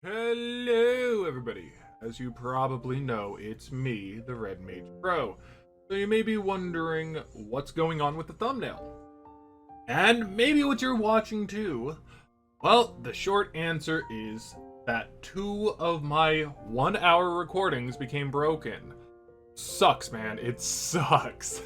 Hello, everybody. As you probably know, it's me, TheRedMageKro. So you may be wondering what's going on with the thumbnail. And maybe what you're watching too. Well, the short answer is that 2 of my 1-hour recordings became broken. Sucks, man. It sucks.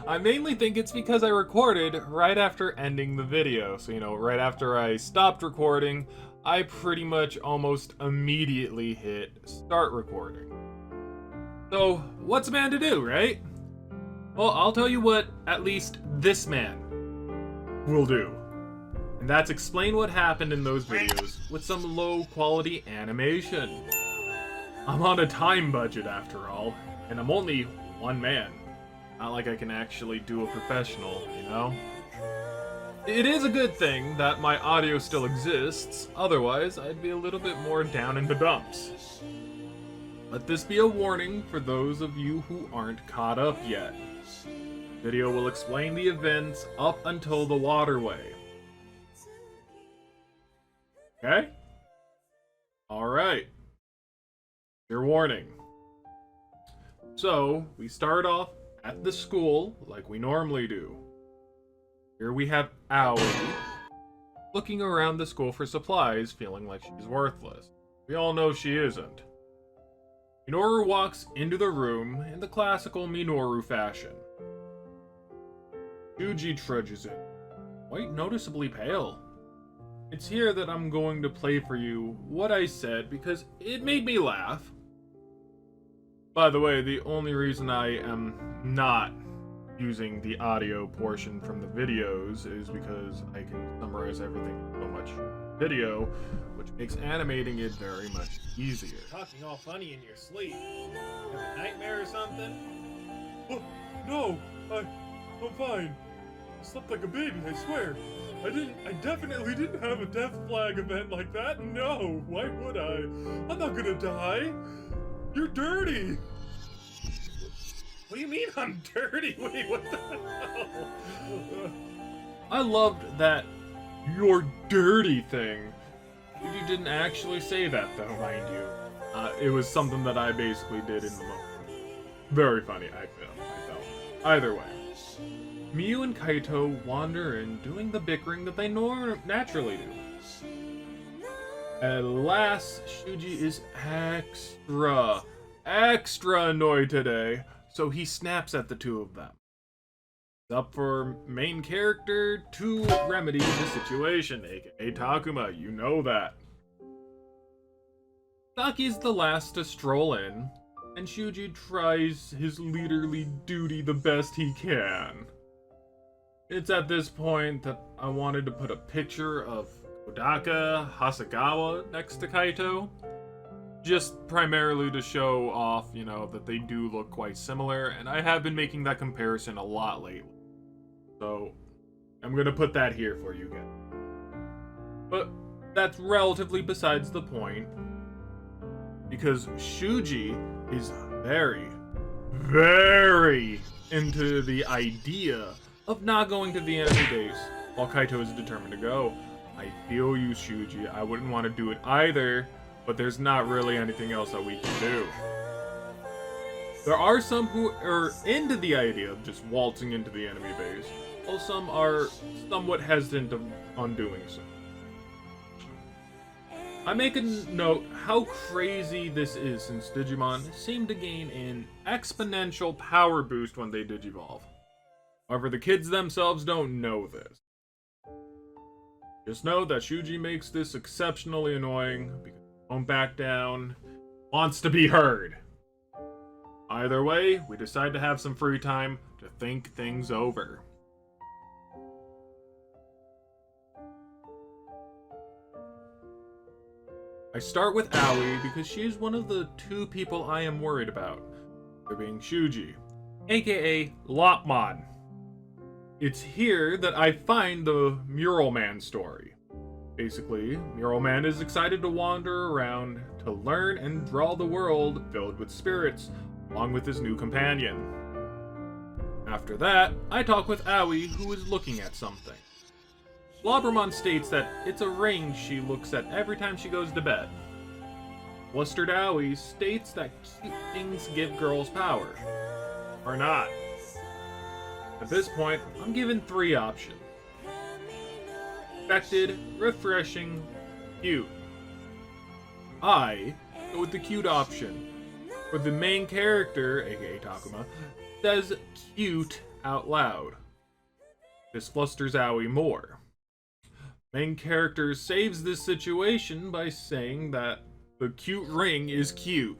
I mainly think it's because I recorded right after ending the video. So, right after I stopped recording, I pretty much almost immediately hit start recording. So, what's a man to do, right? Well, I'll tell you what at least this man will do. And that's explain what happened in those videos with some low quality animation. I'm on a time budget after all, and I'm only one man. Not like I can actually do a professional, you know? It is a good thing that my audio still exists, otherwise I'd be a little bit more down in the dumps. Let this be a warning for those of you who aren't caught up yet. The video will explain the events up until the waterway. Okay? Alright. Your warning. So, we start off at the school like we normally do. Here we have Aoi looking around the school for supplies, feeling like she's worthless. We all know she isn't. Minoru walks into the room in the classical Minoru fashion. Shuji trudges in, quite noticeably pale. It's here that I'm going to play for you what I said because it made me laugh. By the way, the only reason I am not using the audio portion from the videos is because I can summarize everything in so much video, which makes animating it very much easier. Talking all funny in your sleep. You have a nightmare or something? Oh, no, I'm fine. I slept like a baby, I swear. I definitely didn't have a death flag event like that. No, why would I? I'm not gonna die. You're dirty. What do you mean I'm dirty? Wait, what the hell? I loved that "you're dirty" thing. You didn't actually say that though, mind you. It was something that I basically did in the moment. Very funny, I felt. Either way. Miyu and Kaito wander in, doing the bickering that they naturally do. At last, Shuji is extra annoyed today, so he snaps at the two of them. It's up for main character to remedy the situation, aka Takuma, you know that. Saki's the last to stroll in, and Shuji tries his leaderly duty the best he can. It's at this point that I wanted to put a picture of Kodaka Hasegawa next to Kaito, just primarily to show off, that they do look quite similar, and I have been making that comparison a lot lately. So, I'm gonna put that here for you guys. But that's relatively besides the point, because Shuji is very into the idea of not going to the enemy base, while Kaito is determined to go. I feel you, Shuji. I wouldn't want to do it either, but there's not really anything else that we can do. There are some who are into the idea of just waltzing into the enemy base, while some are somewhat hesitant on doing so. I make a note how crazy this is since Digimon seem to gain an exponential power boost when they digivolve. However, the kids themselves don't know this. Just know that Shuji makes this exceptionally annoying because he won't back down, wants to be heard. Either way, we decide to have some free time to think things over. I start with Aoi because she's one of the 2 people I am worried about, there being Shuji, aka Lopmon. It's here that I find the Mural Man story. Basically, Mural Man is excited to wander around to learn and draw the world filled with spirits, along with his new companion. After that, I talk with Aoi, who is looking at something. Labramon states that it's a ring she looks at every time she goes to bed. Flustered Aoi states that cute things give girls power. Or not. At this point, I'm given 3 options. Expected, refreshing, cute. I go with the cute option, where the main character, aka Takuma, says cute out loud. This flusters Aoi more. Main character saves this situation by saying that the cute ring is cute.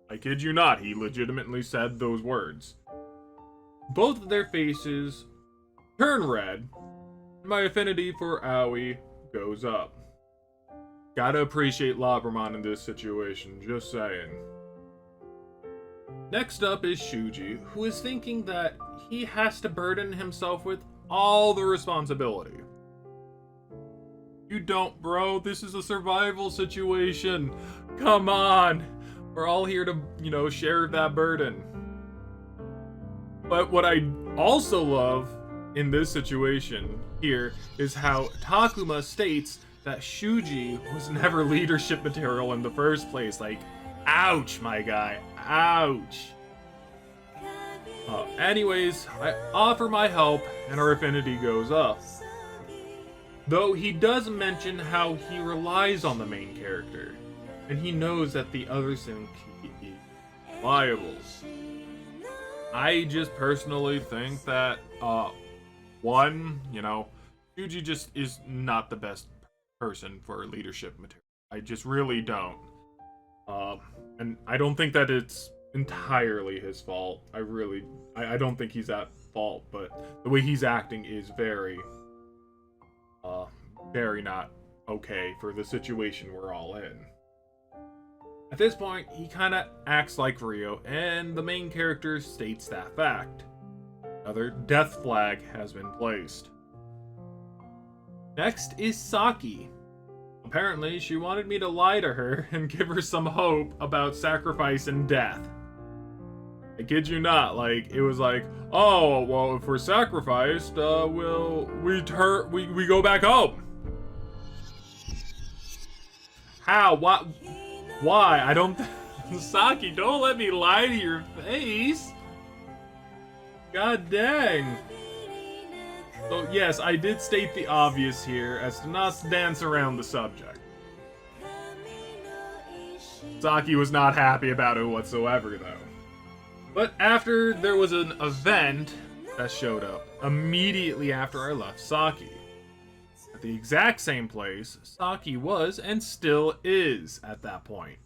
I kid you not, he legitimately said those words. Both of their faces turn red, and my affinity for Aoi goes up. Gotta appreciate Labramon in this situation, just saying. Next up is Shuji, who is thinking that he has to burden himself with all the responsibility. You don't, bro. This is a survival situation. Come on. We're all here to, share that burden. But what I also love in this situation here is how Takuma states that Shuji was never leadership material in the first place. Like, ouch, my guy. Ouch. Anyways, I offer my help and our affinity goes up. Though he does mention how he relies on the main character, and he knows that the others can be reliable. I just personally think that, Shuji just is not the best person for leadership material. I just really don't. And I don't think that it's entirely his fault. I don't think he's at fault, but the way he's acting is very not okay for the situation we're all in. At this point, he kind of acts like Rio, and the main character states that fact. Another death flag has been placed. Next is Saki. Apparently, she wanted me to lie to her and give her some hope about sacrifice and death. I kid you not, it was like, oh, well, if we're sacrificed, we go back home. How? What? Why? I don't... Saki, don't let me lie to your face. God dang. So yes, I did state the obvious here as to not dance around the subject. Saki was not happy about it whatsoever, though. But after there was an event that showed up immediately after I left Saki. At the exact same place Saki was and still is at that point.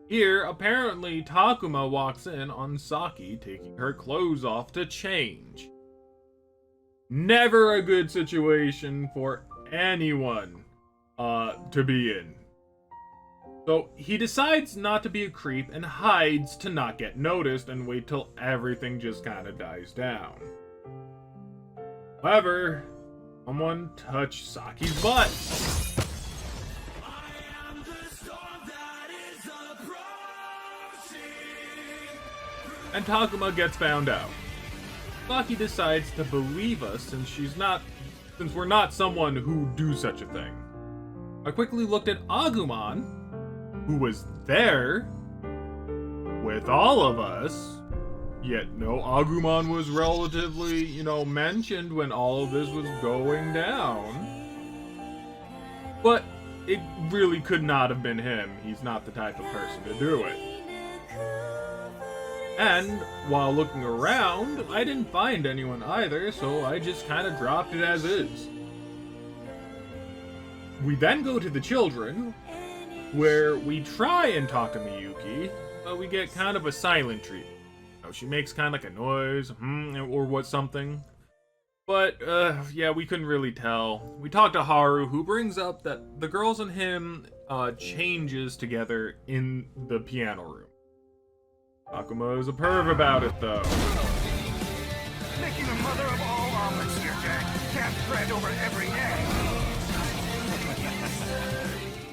Here, apparently Takuma walks in on Saki taking her clothes off to change. Never a good situation for anyone to be in. So he decides not to be a creep and hides to not get noticed and wait till everything just kind of dies down. However, someone touched Saki's butt. And Takuma gets found out. Saki decides to believe us since we're not someone who do such a thing. I quickly looked at Agumon, who was there with all of us, yet no Agumon was relatively, mentioned when all of this was going down. But it really could not have been him. He's not the type of person to do it. And while looking around, I didn't find anyone either, so I just kind of dropped it as is. We then go to the children, where we try and talk to Miyuki, but we get kind of a silent treatment. She makes kind of like a noise, or what something. But, yeah, we couldn't really tell. We talked to Haru, who brings up that the girls and him changes together in the piano room. Takuma is a perv about it, though. Making the mother of all omelets here, Jack. Can't spread over every egg.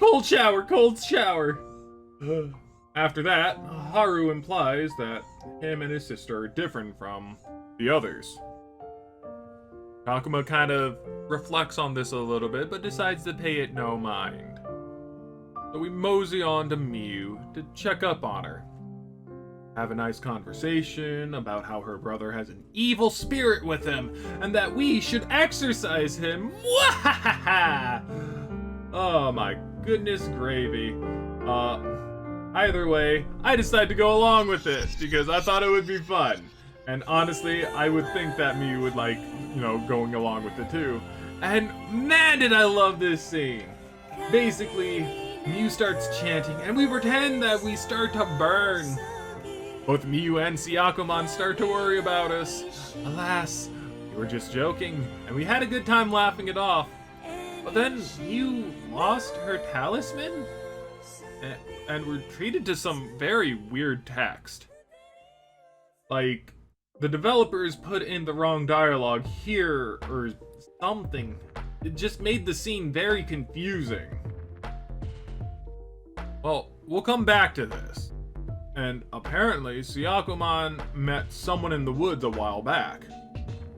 Cold shower, cold shower. After that, Haru implies that him and his sister are different from the others. Takuma kind of reflects on this a little bit, but decides to pay it no mind. So we mosey on to Miyu to check up on her. Have a nice conversation about how her brother has an evil spirit with him, and that we should exorcise him. Mwahaha! Oh my goodness gravy. Either way, I decided to go along with it, because I thought it would be fun. And honestly, I would think that Miyu would like, going along with it too. And man, did I love this scene. Basically, Miyu starts chanting, and we pretend that we start to burn. Both Miyu and Syakomon start to worry about us. Alas, we were just joking, and we had a good time laughing it off. But then Miyu lost her talisman, and were treated to some very weird text. Like, the developers put in the wrong dialogue here, or something. It just made the scene very confusing. Well, we'll come back to this. And apparently, Syakomon met someone in the woods a while back.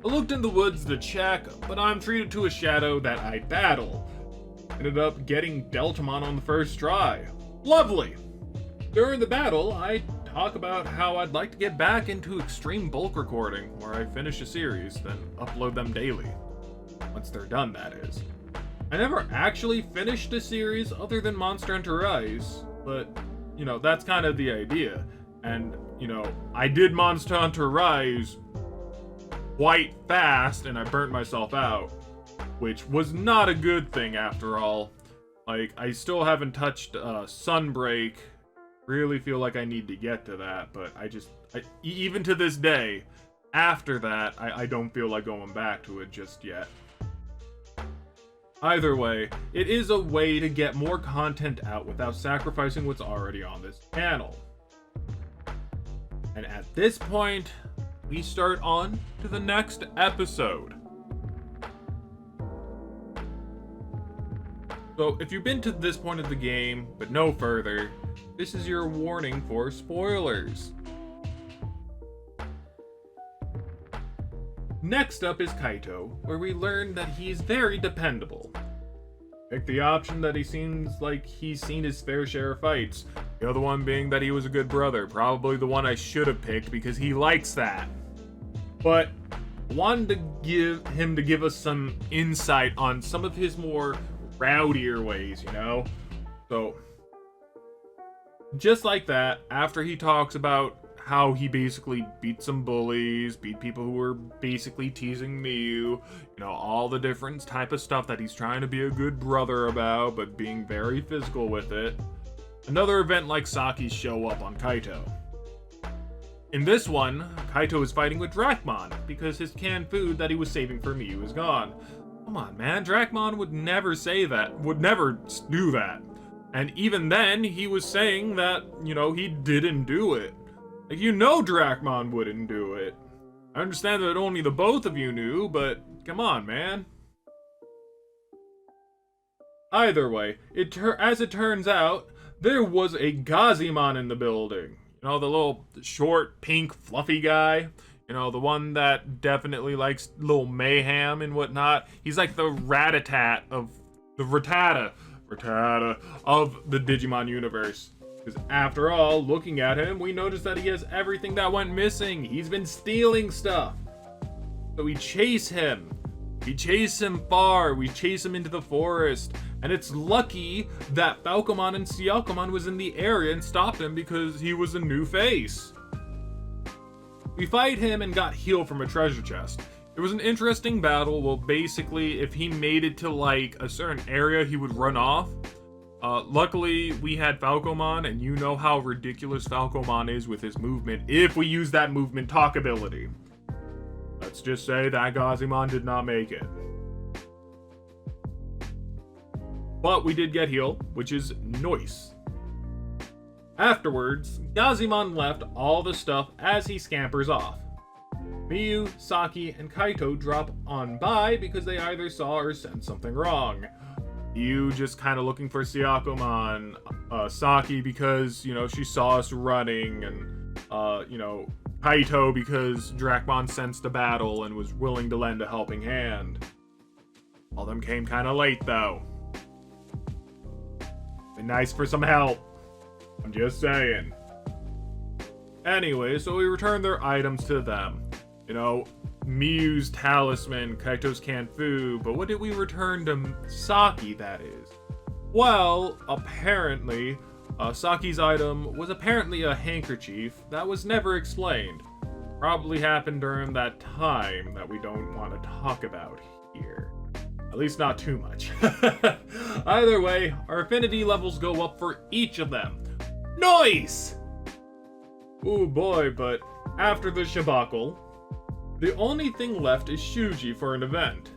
I looked in the woods to check, but I'm treated to a shadow that I battle. Ended up getting Deltamon on the first try. Lovely! During the battle, I talk about how I'd like to get back into extreme bulk recording, where I finish a series, then upload them daily. Once they're done, that is. I never actually finished a series other than Monster Hunter Rise, but, that's kind of the idea. And, I did Monster Hunter Rise quite fast, and I burnt myself out, which was not a good thing after all. Like, I still haven't touched Sunbreak. Really feel like I need to get to that, but even to this day, after that, I don't feel like going back to it just yet. Either way, it is a way to get more content out without sacrificing what's already on this channel. And at this point, we start on to the next episode. So if you've been to this point of the game, but no further, this is your warning for spoilers. Next up is Kaito, where we learn that he's very dependable. Pick the option that he seems like he's seen his fair share of fights. The other one being that he was a good brother, probably the one I should have picked because he likes that. But I wanted to give us some insight on some of his more rowdier ways, So, just like that, after he talks about how he basically beat some bullies, beat people who were basically teasing Miyu, all the different type of stuff that he's trying to be a good brother about, but being very physical with it, another event like Saki's show up on Kaito. In this one, Kaito is fighting with Dracmon because his canned food that he was saving for Miyu is gone. Come on, man, Dracmon would never say that, would never do that. And even then, he was saying that, he didn't do it. Like, Dracmon wouldn't do it. I understand that only the both of you knew, but come on, man. Either way, as it turns out, there was a Gazimon in the building. The little short, pink, fluffy guy. The one that definitely likes little mayhem and whatnot. He's like the Rattata of the Rattata of the Digimon universe. Because after all, looking at him, we notice that he has everything that went missing. He's been stealing stuff. So we chase him. We chase him far. We chase him into the forest. And it's lucky that Falcomon and Syakomon was in the area and stopped him because he was a new face. We fight him and got heal from a treasure chest. It was an interesting battle. Well, basically, if he made it to like a certain area, he would run off. Luckily, we had Falcomon, and you know how ridiculous Falcomon is with his movement if we use that movement talk ability. Let's just say that Gazimon did not make it. But we did get heal, which is nice. Afterwards, Gazimon left all the stuff as he scampers off. Miyu, Saki, and Kaito drop on by because they either saw or sensed something wrong. Miyu just kind of looking for Syakomon, Saki because, she saw us running, and, Kaito because Dracmon sensed a battle and was willing to lend a helping hand. All them came kind of late, though. Been nice for some help. I'm just saying. Anyway, so we returned their items to them. You know, Miyu's talisman, Kaito's canned food, but what did we return to Saki, that is? Well, apparently, Saki's item was apparently a handkerchief that was never explained. Probably happened during that time that we don't want to talk about here. At least not too much. Either way, our affinity levels go up for each of them. Nice! Ooh boy, but after the Shabacle, the only thing left is Shuji for an event.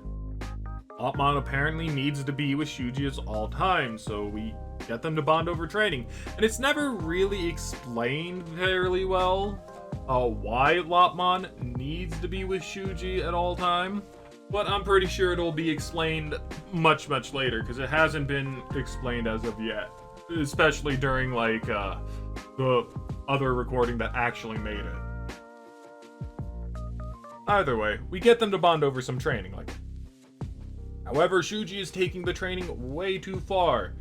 Lopmon apparently needs to be with Shuji at all times, so we get them to bond over training. And it's never really explained very well why Lopmon needs to be with Shuji at all time. But I'm pretty sure it'll be explained much later, because it hasn't been explained as of yet. Especially during, like, the other recording that actually made it. Either way, we get them to bond over some training, like. However, Shuji is taking the training way too far.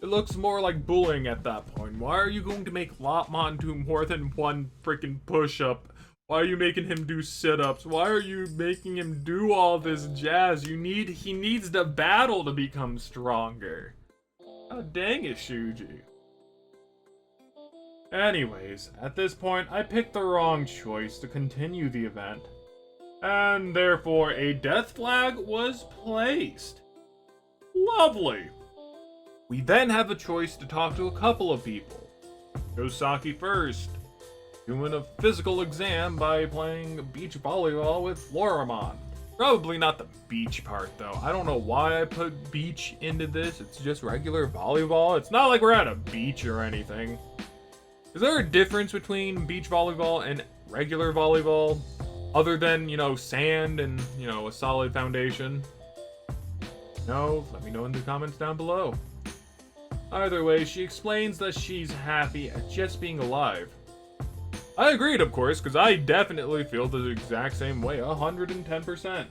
It looks more like bullying at that point. Why are you going to make Lopmon do more than one freaking push-up? Why are you making him do sit-ups? Why are you making him do all this jazz? He needs to battle to become stronger. How dang it, Shuji. Anyways, at this point, I picked the wrong choice to continue the event. And therefore, a death flag was placed. Lovely. We then have a choice to talk to a couple of people. Goes Saki first, doing a physical exam by playing beach volleyball with Floramon. Probably not the beach part, though. I don't know why I put beach into this. It's just regular volleyball. It's not like we're at a beach or anything. Is there a difference between beach volleyball and regular volleyball? Other than, you know, sand and, you know, a solid foundation? No, let me know in the comments down below. Either way, she explains that she's happy at just being alive. I agreed, of course, because I definitely feel the exact same way, 110%.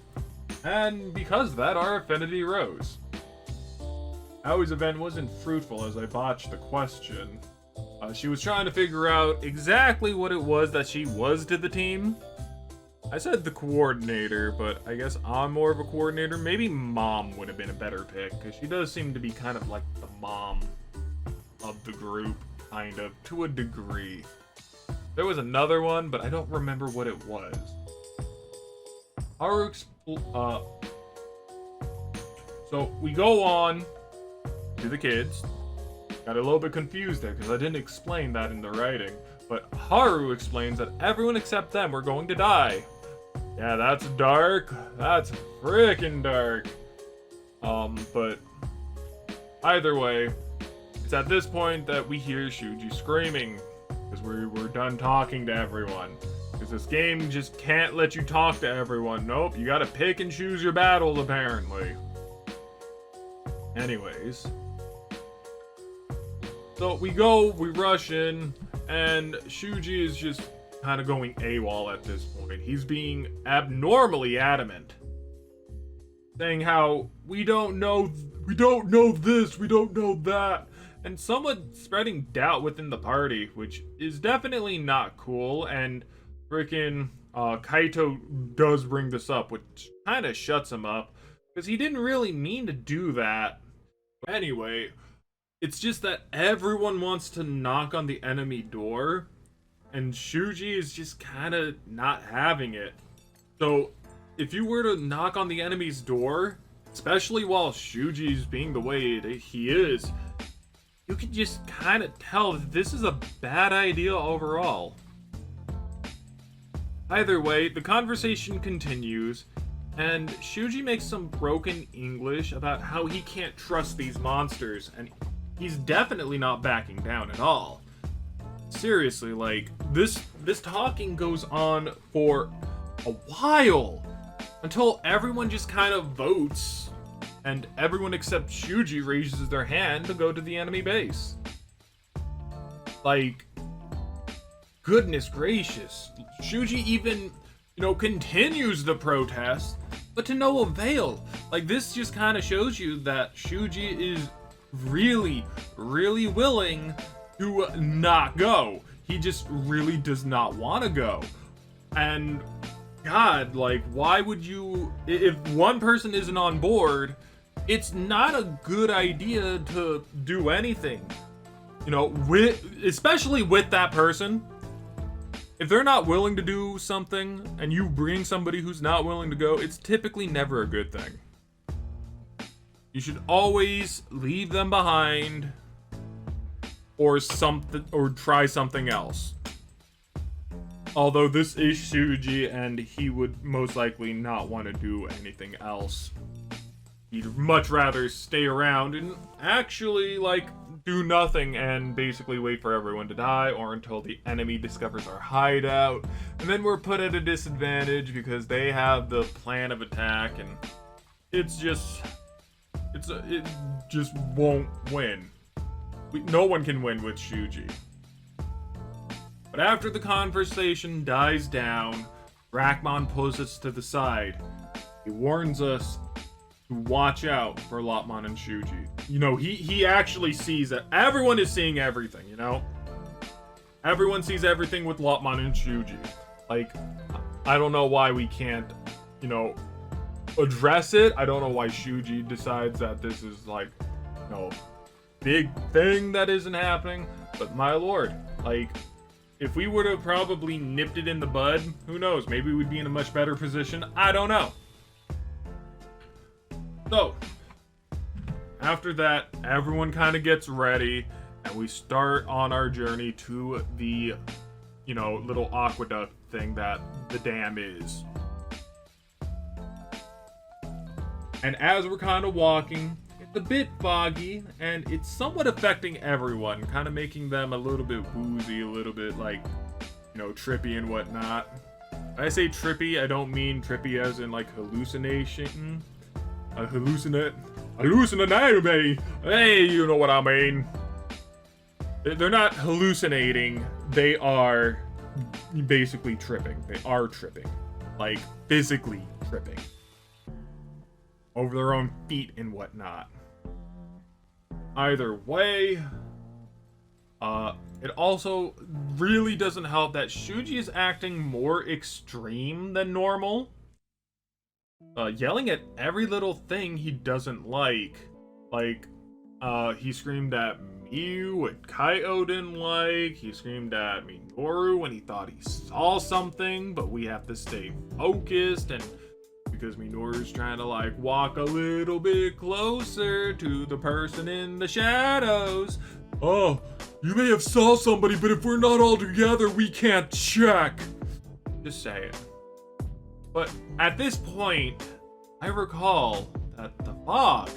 And because of that, our affinity rose. Aoi's event wasn't fruitful as I botched the question. She was trying to figure out exactly what it was that she was to the team. I said the coordinator, but I guess I'm more of a coordinator. Maybe mom would have been a better pick, because she does seem to be kind of like the mom of the group, kind of, to a degree. There was another one, but I don't remember what it was. So we go on to the kids. Got a little bit confused there because I didn't explain that in the writing. But Haru explains that everyone except them were going to die. Yeah, that's dark. That's freaking dark. But either way, it's at this point that we hear Shuji screaming. Because we're done talking to everyone. Because this game just can't let you talk to everyone. Nope, you gotta pick and choose your battles, apparently. Anyways. So we rush in, and Shuji is just kind of going AWOL at this point. He's being abnormally adamant. Saying how, we don't know this, we don't know that. And somewhat spreading doubt within the party, which is definitely not cool, and freaking Kaito does bring this up, which kind of shuts him up, because he didn't really mean to do that. But anyway, it's just that everyone wants to knock on the enemy door, and Shuji is just kind of not having it. So, if you were to knock on the enemy's door, especially while Shuji's being the way that he is, you can just kind of tell that this is a bad idea overall. Either way, the conversation continues, and Shuji makes some broken English about how he can't trust these monsters, and he's definitely not backing down at all. Seriously, like, this talking goes on for a while, until everyone just kind of votes, and everyone except Shuji raises their hand to go to the enemy base. Like, goodness gracious. Shuji even, continues the protest, but to no avail. Like, this just kind of shows you that Shuji is really, really willing to not go. He just really does not want to go. And God, like, why would you, if one person isn't on board, it's not a good idea to do anything. Especially with that person. If they're not willing to do something and you bring somebody who's not willing to go, it's typically never a good thing. You should always leave them behind or try something else. Although this is Shuji and he would most likely not want to do anything else. He'd much rather stay around and actually, do nothing and basically wait for everyone to die or until the enemy discovers our hideout. And then we're put at a disadvantage because they have the plan of attack, and it just won't win. No one can win with Shuji. But after the conversation dies down, Rackmon pulls us to the side. He warns us to watch out for Lopmon and Shuji. He actually sees that everyone is seeing everything, Everyone sees everything with Lopmon and Shuji. I don't know why we can't, address it. I don't know why Shuji decides that this is big thing that isn't happening. But my lord, if we would have probably nipped it in the bud, who knows? Maybe we'd be in a much better position. I don't know. So, after that, everyone kind of gets ready, and we start on our journey to the, little aqueduct thing that the dam is. And as we're kind of walking, it's a bit foggy, and it's somewhat affecting everyone, kind of making them a little bit woozy, a little bit, trippy and whatnot. When I say trippy, I don't mean trippy as in, hallucination. Hallucinate. Hey, you know what I mean. They're not hallucinating. They are basically tripping. They are tripping. Physically tripping. Over their own feet and whatnot. Either way, it also really doesn't help that Shuji is acting more extreme than normal. Yelling at every little thing he doesn't like. He screamed at Miu, what Kaio didn't like. He screamed at Minoru when he thought he saw something, but we have to stay focused, and because Minoru's trying to walk a little bit closer to the person in the shadows. Oh, you may have saw somebody, but if we're not all together, we can't check. Just saying. But at this point, I recall that the fog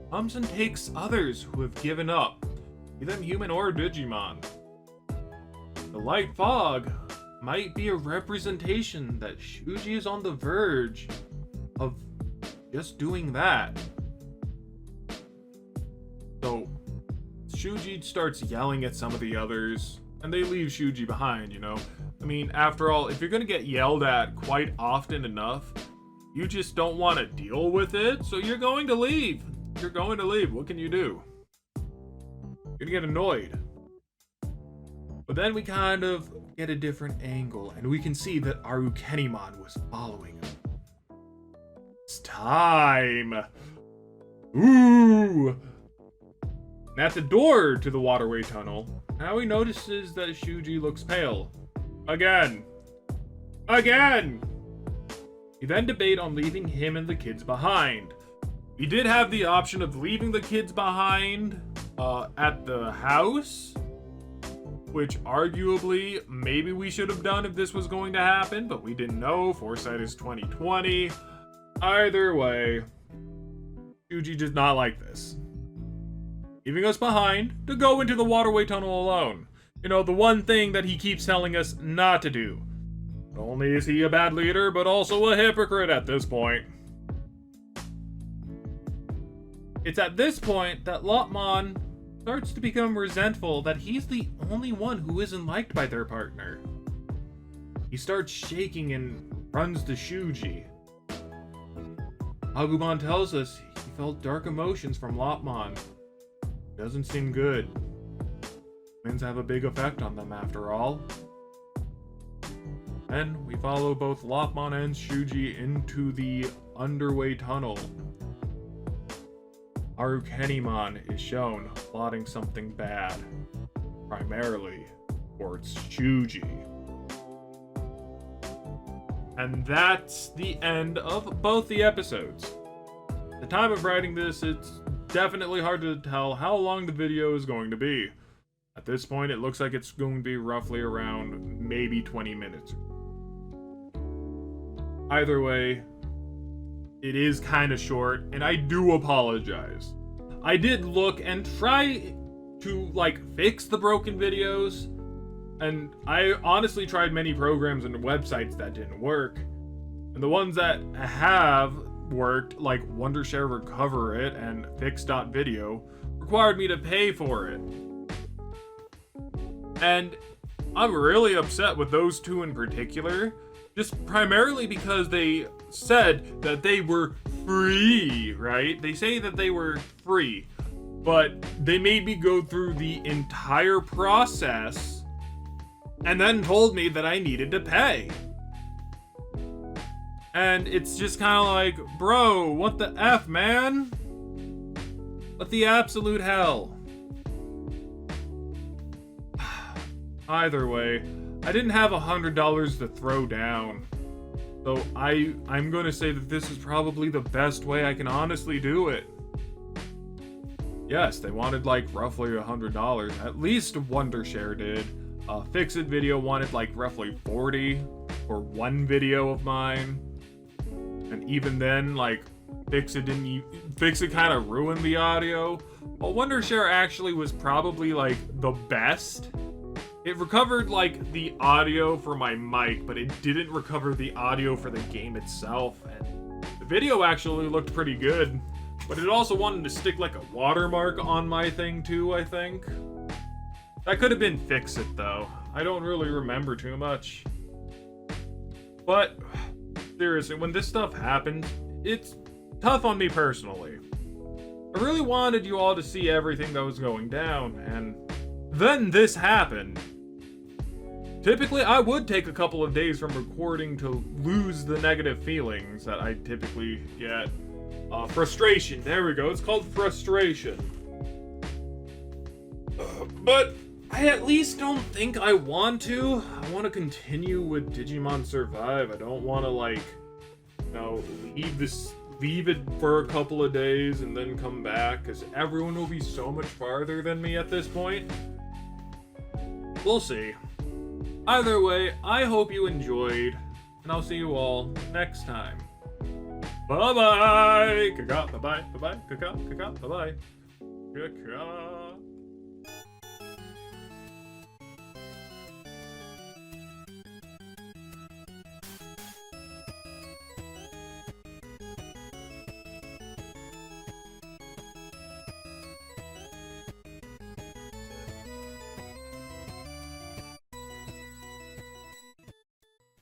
comes and takes others who have given up, be them human or Digimon. The light fog might be a representation that Shuji is on the verge of just doing that. So Shuji starts yelling at some of the others, and they leave Shuji behind, I mean, after all, if you're gonna get yelled at quite often enough, you just don't want to deal with it, so you're going to leave. You're going to leave. What can you do? You're gonna get annoyed. But then we kind of get a different angle, and we can see that Arukenimon was following him. It's time! Ooh! And at the door to the waterway tunnel, now he notices that Shuji looks pale. Again! We then debate on leaving him and the kids behind. We did have the option of leaving the kids behind at the house, which arguably maybe we should have done if this was going to happen, but we didn't know. Foresight is 2020. Either way, Shuji does not like this. Leaving us behind to go into the waterway tunnel alone. The one thing that he keeps telling us not to do. Not only is he a bad leader, but also a hypocrite at this point. It's at this point that Lopmon starts to become resentful that he's the only one who isn't liked by their partner. He starts shaking and runs to Shuji. Agumon tells us he felt dark emotions from Lopmon. Doesn't seem good. Twins have a big effect on them after all. Then we follow both Lopmon and Shuji into the underway tunnel. Arukenimon is shown plotting something bad, primarily towards Shuji. And that's the end of both the episodes. At the time of writing this, it's definitely hard to tell how long the video is going to be. At this point, it looks like it's going to be roughly around maybe 20 minutes. Either way, it is kind of short, and I do apologize. I did look and try to, fix the broken videos, and I honestly tried many programs and websites that didn't work. And the ones that have worked, like Wondershare Recover It and Fix.video, required me to pay for it. And I'm really upset with those two in particular, just primarily because they said that they were free, right? They say that they were free, but they made me go through the entire process and then told me that I needed to pay. And it's just kind of like, bro, what the F, man? What the absolute hell? Either way, I didn't have $100 to throw down. So I'm going to say that this is probably the best way I can honestly do it. Yes, they wanted roughly $100. At least Wondershare did. Fix-It Video wanted roughly $40 for one video of mine. And even then, Fix-It kind of ruined the audio. But Wondershare actually was probably the best. It recovered the audio for my mic, but it didn't recover the audio for the game itself. And the video actually looked pretty good, but it also wanted to stick a watermark on my thing too, I think. That could have been Fix-It though. I don't really remember too much. But seriously, when this stuff happens, it's tough on me personally. I really wanted you all to see everything that was going down, and then this happened. Typically, I would take a couple of days from recording to lose the negative feelings that I typically get. Frustration, there we go, it's called frustration. But I at least don't think I want to. I want to continue with Digimon Survive. I don't want to, leave it for a couple of days and then come back, because everyone will be so much farther than me at this point. We'll see. Either way, I hope you enjoyed, and I'll see you all next time. Bye-bye! Bye-bye, bye-bye, bye-bye, bye-bye.